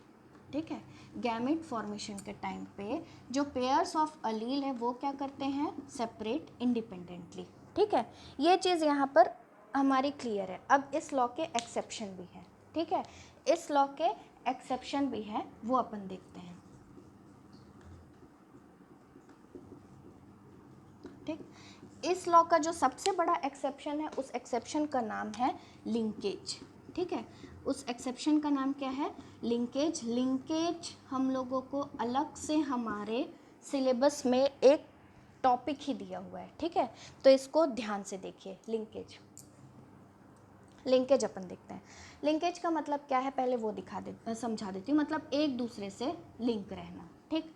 ठीक है। गैमेट फॉर्मेशन के टाइम पे जो पेयर्स ऑफ अलील है वो क्या करते हैं, सेपरेट इंडिपेंडेंटली, ठीक है। ये चीज़ यहाँ पर हमारी क्लियर है। अब इस लॉ के एक्सेप्शन भी है, ठीक है, इस लॉ के एक्सेप्शन भी है, वो अपन देखते हैं। इस लॉ का जो सबसे बड़ा एक्सेप्शन है, उस एक्सेप्शन का नाम है लिंकेज। ठीक है, उस एक्सेप्शन का नाम क्या है? लिंकेज। लिंकेज हम लोगों को अलग से हमारे सिलेबस में एक टॉपिक ही दिया हुआ है। ठीक है, तो इसको ध्यान से देखिए। लिंकेज, लिंकेज अपन देखते हैं। लिंकेज का मतलब क्या है पहले वो समझा देती हूँ। मतलब एक दूसरे से लिंक रहना। ठीक,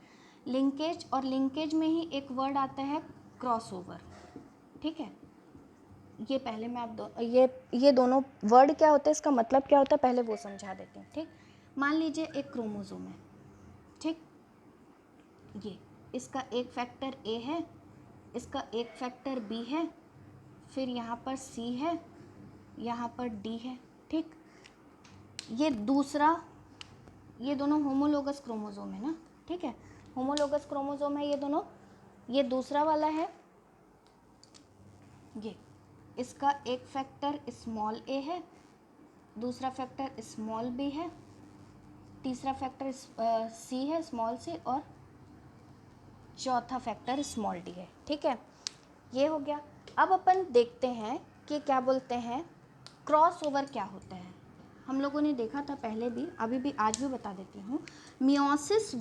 लिंकेज, और लिंकेज में ही एक वर्ड आता है क्रॉसओवर। ठीक है, ये पहले मैं आप ये दोनों वर्ड क्या होते हैं, इसका मतलब क्या होता है, पहले वो समझा देते हैं। ठीक, मान लीजिए एक क्रोमोसोम है। ठीक, ये इसका एक फैक्टर ए है, इसका एक फैक्टर बी है, फिर यहाँ पर सी है, यहाँ पर डी है। ठीक, ये दूसरा, ये दोनों होमोलोगस क्रोमोसोम है ना। ठीक है, होमोलोगस क्रोमोसोम है ये दोनों। ये दूसरा वाला है, ये इसका एक फैक्टर स्मॉल ए है, दूसरा फैक्टर स्मॉल बी है, तीसरा फैक्टर सी है, स्मॉल सी, और चौथा फैक्टर स्मॉल डी है। ठीक है, ये हो गया। अब अपन देखते हैं कि क्या बोलते हैं, क्रॉस ओवर क्या होता है। हम लोगों ने देखा था पहले भी, अभी भी, आज भी बता देती हूँ। मियोसिस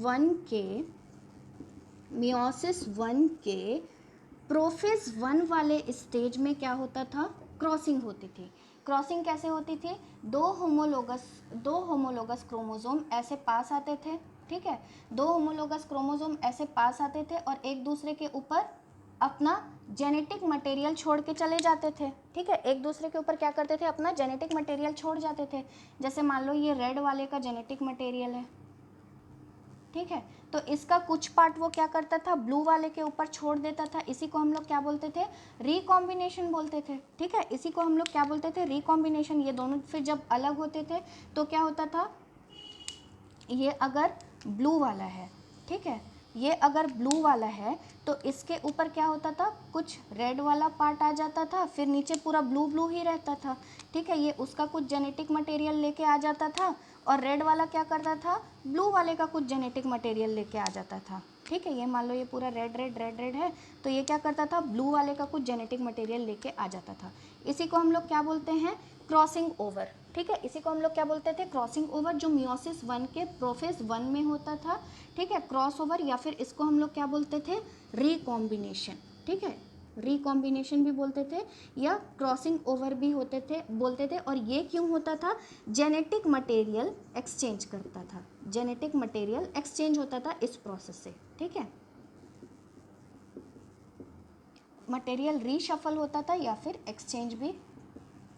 वन के प्रोफेज 1 वाले स्टेज में क्या होता था? क्रॉसिंग होती थी। क्रॉसिंग कैसे होती थी? दो होमोलोगस क्रोमोसोम ऐसे पास आते थे। ठीक है, दो होमोलोगस क्रोमोसोम ऐसे पास आते थे और एक दूसरे के ऊपर अपना जेनेटिक मटेरियल छोड़ के चले जाते थे। ठीक है, एक दूसरे के ऊपर क्या करते थे? अपना जेनेटिक मटेरियल छोड़ जाते थे। जैसे मान लो ये रेड वाले का जेनेटिक मटेरियल है। ठीक है, तो इसका कुछ पार्ट वो क्या करता था? ब्लू वाले के ऊपर छोड़ देता था। इसी को हम लोग क्या बोलते थे? रिकॉम्बिनेशन बोलते थे। ठीक है, इसी को हम लोग क्या बोलते थे? रिकॉम्बिनेशन। ये दोनों फिर जब अलग होते थे तो क्या होता था? ये अगर ब्लू वाला है, ठीक है, ये अगर ब्लू वाला है तो इसके ऊपर क्या होता था? कुछ रेड वाला पार्ट आ जाता था, फिर नीचे पूरा ब्लू ब्लू ही रहता था। ठीक है, ये उसका कुछ जेनेटिक मटेरियल लेके आ जाता था और रेड वाला क्या करता था? ब्लू वाले का कुछ जेनेटिक मटेरियल लेके आ जाता था। ठीक है, ये मान लो ये पूरा रेड रेड रेड रेड है, तो ये क्या करता था? ब्लू वाले का कुछ जेनेटिक मटेरियल लेके आ जाता था। इसी को हम लोग क्या बोलते हैं? Crossing over. ठीक है, इसी को हम लोग क्या बोलते थे? क्रॉसिंग ओवर, जो मियोसिस 1 के प्रोफेज 1 में होता था। ठीक है, क्रॉस ओवर, या फिर इसको हम लोग क्या बोलते थे? रिकॉम्बिनेशन। ठीक है, रिकॉम्बिनेशन भी बोलते थे या क्रॉसिंग ओवर भी बोलते थे। और ये क्यों होता था? जेनेटिक मटेरियल एक्सचेंज करता था, जेनेटिक मटेरियल एक्सचेंज होता था इस प्रोसेस से। ठीक है, मटेरियल रीशफल होता था या फिर एक्सचेंज भी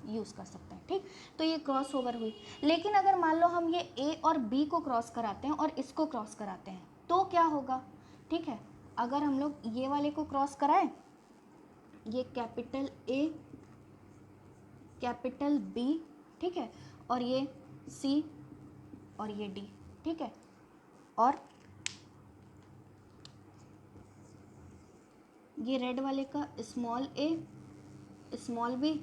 यूज़ कर सकते हैं। ठीक, तो ये क्रॉस ओवर हुई। लेकिन अगर मान लो हम ये ए और बी को क्रॉस कराते हैं और इसको क्रॉस कराते हैं तो क्या होगा? ठीक है, अगर हम लोग ये वाले को क्रॉस कराएं, ये कैपिटल ए, कैपिटल बी, ठीक है, और ये सी और ये डी। ठीक है, और ये रेड वाले का स्मॉल ए, स्मॉल बी,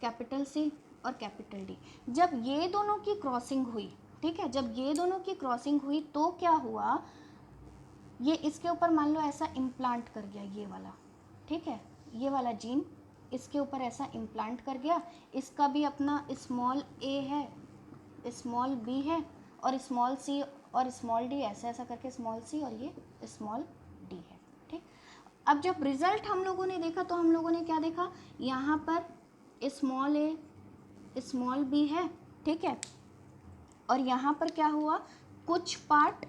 कैपिटल सी और कैपिटल डी। जब ये दोनों की क्रॉसिंग हुई, ठीक है, जब ये दोनों की क्रॉसिंग हुई तो क्या हुआ? ये इसके ऊपर मान लो ऐसा इम्प्लांट कर गया, ये वाला। ठीक है, ये वाला जीन इसके ऊपर ऐसा इम्प्लांट कर गया। इसका भी अपना स्मॉल ए है, स्मॉल बी है, और स्मॉल सी और स्मॉल डी, ऐसा ऐसा करके स्मॉल सी और ये स्मॉल डी है। ठीक, अब जब रिजल्ट हम लोगों ने देखा तो हम लोगों ने क्या देखा? यहाँ पर स्मॉल ए, स्मॉल बी है। ठीक है, और यहाँ पर क्या हुआ? कुछ पार्ट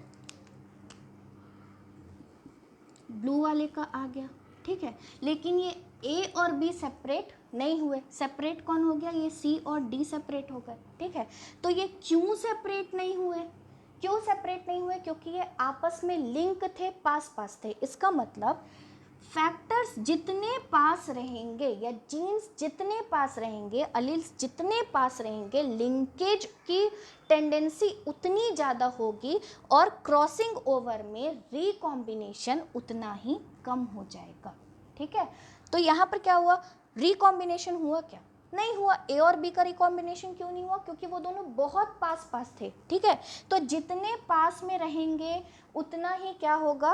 ब्लू वाले का आ गया। ठीक है, लेकिन ये ए और बी सेपरेट नहीं हुए। सेपरेट कौन हो गया? ये सी और डी सेपरेट हो गए। ठीक है, तो ये क्यों सेपरेट नहीं हुए? क्यों सेपरेट नहीं हुए? क्योंकि ये आपस में लिंक थे, पास पास थे। इसका मतलब फैक्टर्स जितने पास रहेंगे या जीन्स जितने पास रहेंगे, अलील्स जितने पास रहेंगे, लिंकेज की टेंडेंसी उतनी ज़्यादा होगी और क्रॉसिंग ओवर में रिकॉम्बिनेशन उतना ही कम हो जाएगा। ठीक है, तो यहाँ पर क्या हुआ? रिकॉम्बिनेशन हुआ क्या? नहीं हुआ। ए और बी का रिकॉम्बिनेशन क्यों नहीं हुआ? क्योंकि वो दोनों बहुत पास पास थे। ठीक है, तो जितने पास में रहेंगे उतना ही क्या होगा?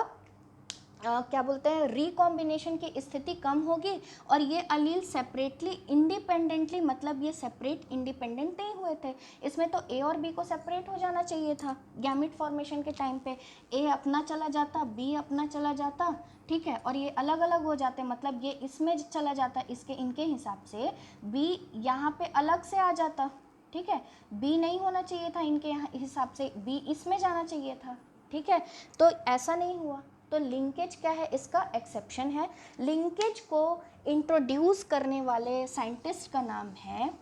क्या बोलते हैं, रिकॉम्बिनेशन की स्थिति कम होगी और ये अलील सेपरेटली इंडिपेंडेंटली, मतलब ये सेपरेट इंडिपेंडेंट नहीं हुए थे, इसमें तो ए और बी को सेपरेट हो जाना चाहिए था गैमेट फॉर्मेशन के टाइम पे, ए अपना चला जाता, बी अपना चला जाता, ठीक है, और ये अलग अलग हो जाते, मतलब ये इसमें चला जाता, इसके इनके हिसाब से बी यहाँ पे अलग से आ जाता, ठीक है, बी नहीं होना चाहिए था इनके हिसाब से, बी इसमें जाना चाहिए था, ठीक है, तो ऐसा नहीं हुआ, तो लिंकेज क्या है, इसका एक्सेप्शन है। लिंकेज को इंट्रोड्यूस करने वाले साइंटिस्ट का नाम है,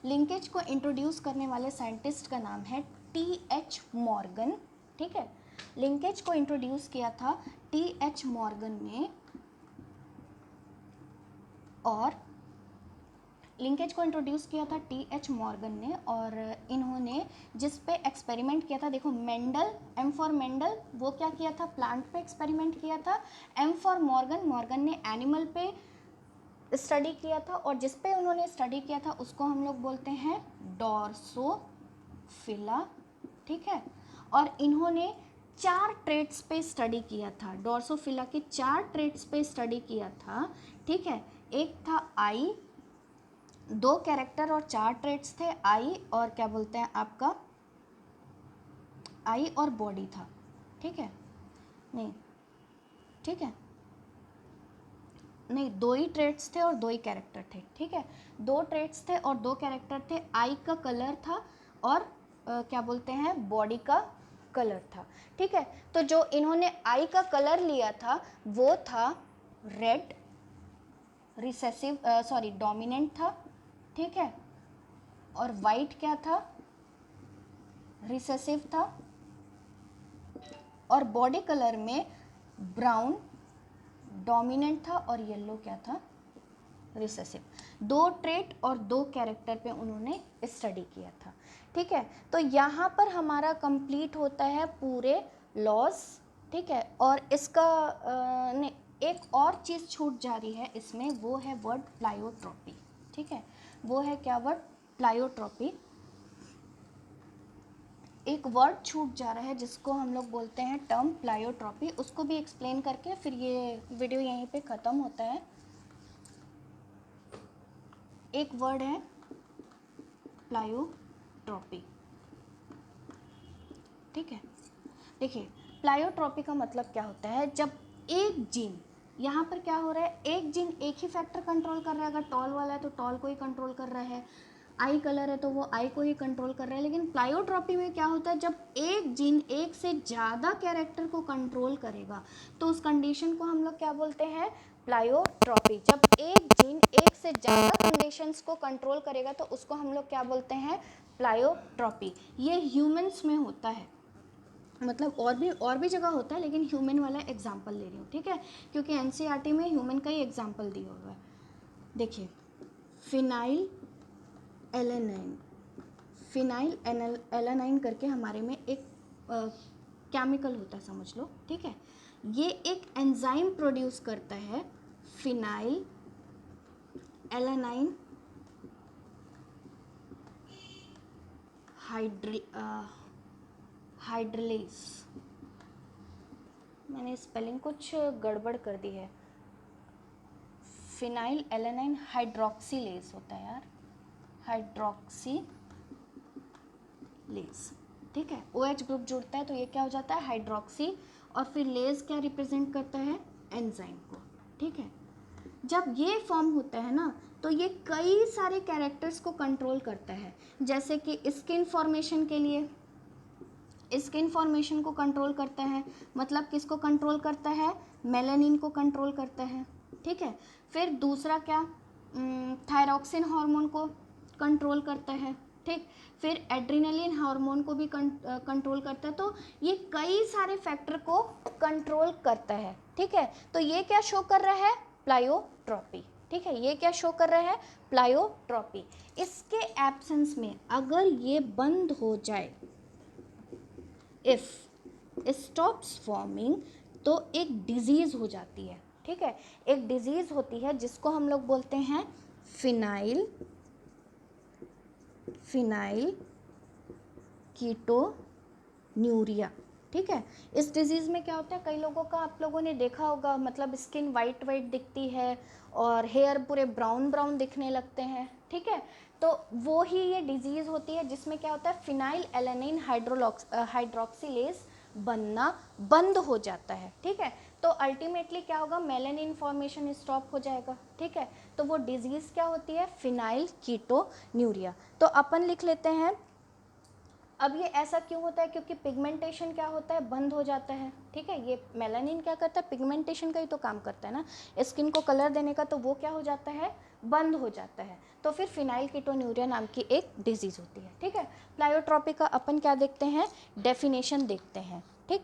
लिंकेज को इंट्रोड्यूस करने वाले साइंटिस्ट का नाम है टी.एच. मॉर्गन, ठीक है, लिंकेज को इंट्रोड्यूस किया था टी.एच. मॉर्गन ने, और लिंकेज को इंट्रोड्यूस किया था टी.एच. मॉर्गन ने, और इन्होंने जिस पे एक्सपेरिमेंट किया था, देखो मेंडल, एम फॉर मेंडल, वो क्या किया था, प्लांट पे एक्सपेरिमेंट किया था, एम फॉर मॉर्गन, मॉर्गन ने एनिमल पे स्टडी किया था, और जिस पे उन्होंने स्टडी किया था उसको हम लोग बोलते हैं डॉर्सोफिला, ठीक है, और इन्होंने 4 ट्रेट्स पे स्टडी किया था, डॉर्सोफिला के 4 ट्रेट्स पे स्टडी किया था, ठीक है, एक था आई, 2 कैरेक्टर और 4 ट्रेट्स थे, आई और क्या बोलते हैं आपका, आई और बॉडी था, ठीक है, नहीं, ठीक है, नहीं, 2 ही ट्रेट्स थे और 2 ही कैरेक्टर थे, ठीक है, 2 ट्रेट्स थे और 2 कैरेक्टर थे, आई का कलर था और क्या बोलते हैं बॉडी का कलर था, ठीक है, तो जो इन्होंने आई का कलर लिया था वो था रेड, रिसेसिव सॉरी डोमिनेंट था, ठीक है, और वाइट क्या था, रिसेसिव था, और बॉडी कलर में ब्राउन डोमिनेंट था और येलो क्या था, रिसेसिव, 2 ट्रेट और 2 कैरेक्टर पे उन्होंने स्टडी किया था, ठीक है, तो यहाँ पर हमारा कंप्लीट होता है पूरे लॉज, ठीक है, और इसका नहीं, एक और चीज़ छूट जा रही है इसमें, वो है वर्ड प्लायोट्रॉपी, ठीक है, वो है क्या वर्ड, प्लायोट्रॉपी, एक वर्ड छूट जा रहा है जिसको हम लोग बोलते हैं टर्म प्लायोट्रॉपी, उसको भी एक्सप्लेन करके फिर ये वीडियो यहीं पे ख़त्म होता है। एक वर्ड है प्लायोट्रॉपी, ठीक है, देखिए प्लायोट्रॉपी का मतलब क्या होता है, जब एक जीन, यहाँ पर क्या हो रहा है, एक जीन एक ही फैक्टर कंट्रोल कर रहा है, अगर टॉल वाला है तो टॉल को ही कंट्रोल कर रहा है, आई कलर है तो वो आई को ही कंट्रोल कर रहा है, लेकिन प्लायोट्रॉपी में क्या होता है, जब एक जीन एक से ज़्यादा कैरेक्टर को कंट्रोल करेगा तो उस कंडीशन को हम लोग क्या बोलते हैं, प्लायोट्रॉपी, जब एक जीन एक से ज़्यादा कंडीशंस को कंट्रोल करेगा तो उसको हम लोग क्या बोलते हैं, प्लायोट्रॉपी, ये ह्यूमंस में होता है, मतलब और भी जगह होता है लेकिन ह्यूमन वाला एग्जाम्पल ले रही हूँ, ठीक है, क्योंकि एनसीईआरटी में ह्यूमन का ही एग्जाम्पल दिया हुआ है, देखिए फिनाइल एलेनाइन, फिनाइल एलेनाइन करके हमारे में एक केमिकल होता है, समझ लो, ठीक है, ये एक एंजाइम प्रोड्यूस करता है, फिनाइल एलेनाइन हाइड्रलेस, मैंने स्पेलिंग कुछ गड़बड़ कर दी है, फिनाइल एलेनाइन हाइड्रोक्सीलेस होता है यार, हाइड्रोक्सीलेस, ठीक है, OH ग्रुप जुड़ता है तो ये क्या हो जाता है, हाइड्रोक्सी, और फिर लेस क्या रिप्रेजेंट करता है, एंजाइम को, ठीक है, जब ये फॉर्म होता है ना तो ये कई सारे कैरेक्टर्स को कंट्रोल करता है, जैसे कि स्किन फॉर्मेशन के लिए, स्किन फॉर्मेशन को कंट्रोल करता है, मतलब किसको कंट्रोल करता है, मेलानिन को कंट्रोल करता है, ठीक है, फिर दूसरा क्या, थायरॉक्सिन हार्मोन को कंट्रोल करता है, ठीक, फिर एड्रेनलिन हार्मोन को भी कंट्रोल करता है, तो ये कई सारे फैक्टर को कंट्रोल करता है, ठीक है, तो ये क्या शो कर रहा है, प्लायोट्रॉपी, ठीक है, ये क्या शो कर रहा है, प्लायोट्रॉपी, इसके एब्सेंस में अगर ये बंद हो जाए, इफ स्टॉप्स फॉर्मिंग, तो एक डिजीज़ हो जाती है, ठीक है, एक डिजीज़ होती है जिसको हम लोग बोलते हैं फिनाइल कीटोन्यूरिया, ठीक है। इस डिजीज़ में क्या होता है, कई लोगों का आप लोगों ने देखा होगा, मतलब स्किन वाइट वाइट दिखती है और हेयर पूरे ब्राउन ब्राउन दिखने लगते हैं, ठीक है। तो वो ही ये डिजीज़ होती है जिसमें क्या होता है, फिनाइल एलेनिन हाइड्रोक्सिलेज बनना बंद हो जाता है, ठीक है। तो अल्टीमेटली क्या होगा, मेलानिन फॉर्मेशन स्टॉप हो जाएगा, ठीक है। तो वो डिजीज़ क्या होती है, फिनाइल कीटोन्यूरिया। तो अपन लिख लेते हैं। अब ये ऐसा क्यों होता है, क्योंकि पिगमेंटेशन क्या होता है, बंद हो जाता है, ठीक है। ये मेलानिन क्या करता है, पिगमेंटेशन का ही तो काम करता है ना, स्किन को कलर देने का, तो वो क्या हो जाता है, बंद हो जाता है। तो फिर फिनाइल कीटोन्यूरिया नाम की एक डिजीज़ होती है, ठीक है। प्लायोट्रॉपी का अपन क्या देखते हैं, डेफिनेशन देखते हैं, ठीक।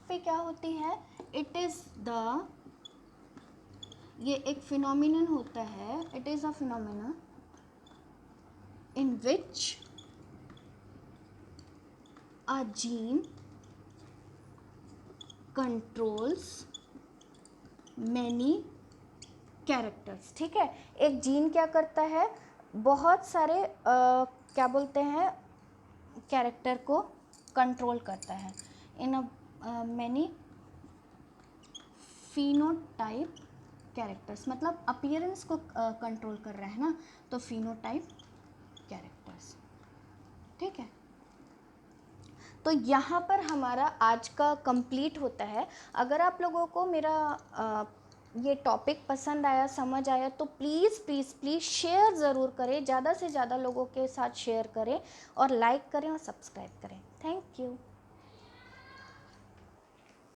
पे क्या होती है, इट इज़ द, ये एक फिनोमिनन होता है, it is a phenomena in which a gene controls many characters, ठीक है। एक जीन क्या करता है, बहुत सारे क्या बोलते हैं, कैरेक्टर को कंट्रोल करता है इन अ मैनी फिनोटाइप कैरेक्टर्स, मतलब अपीयरेंस को कंट्रोल कर रहा है ना, तो फिनोटाइप कैरेक्टर्स, ठीक है। तो यहाँ पर हमारा आज का कंप्लीट होता है। अगर आप लोगों को मेरा ये टॉपिक पसंद आया, समझ आया, तो प्लीज़ प्लीज़ प्लीज़ शेयर ज़रूर करें, ज़्यादा से ज़्यादा लोगों के साथ शेयर करें और लाइक करें और सब्सक्राइब करें। Thank you.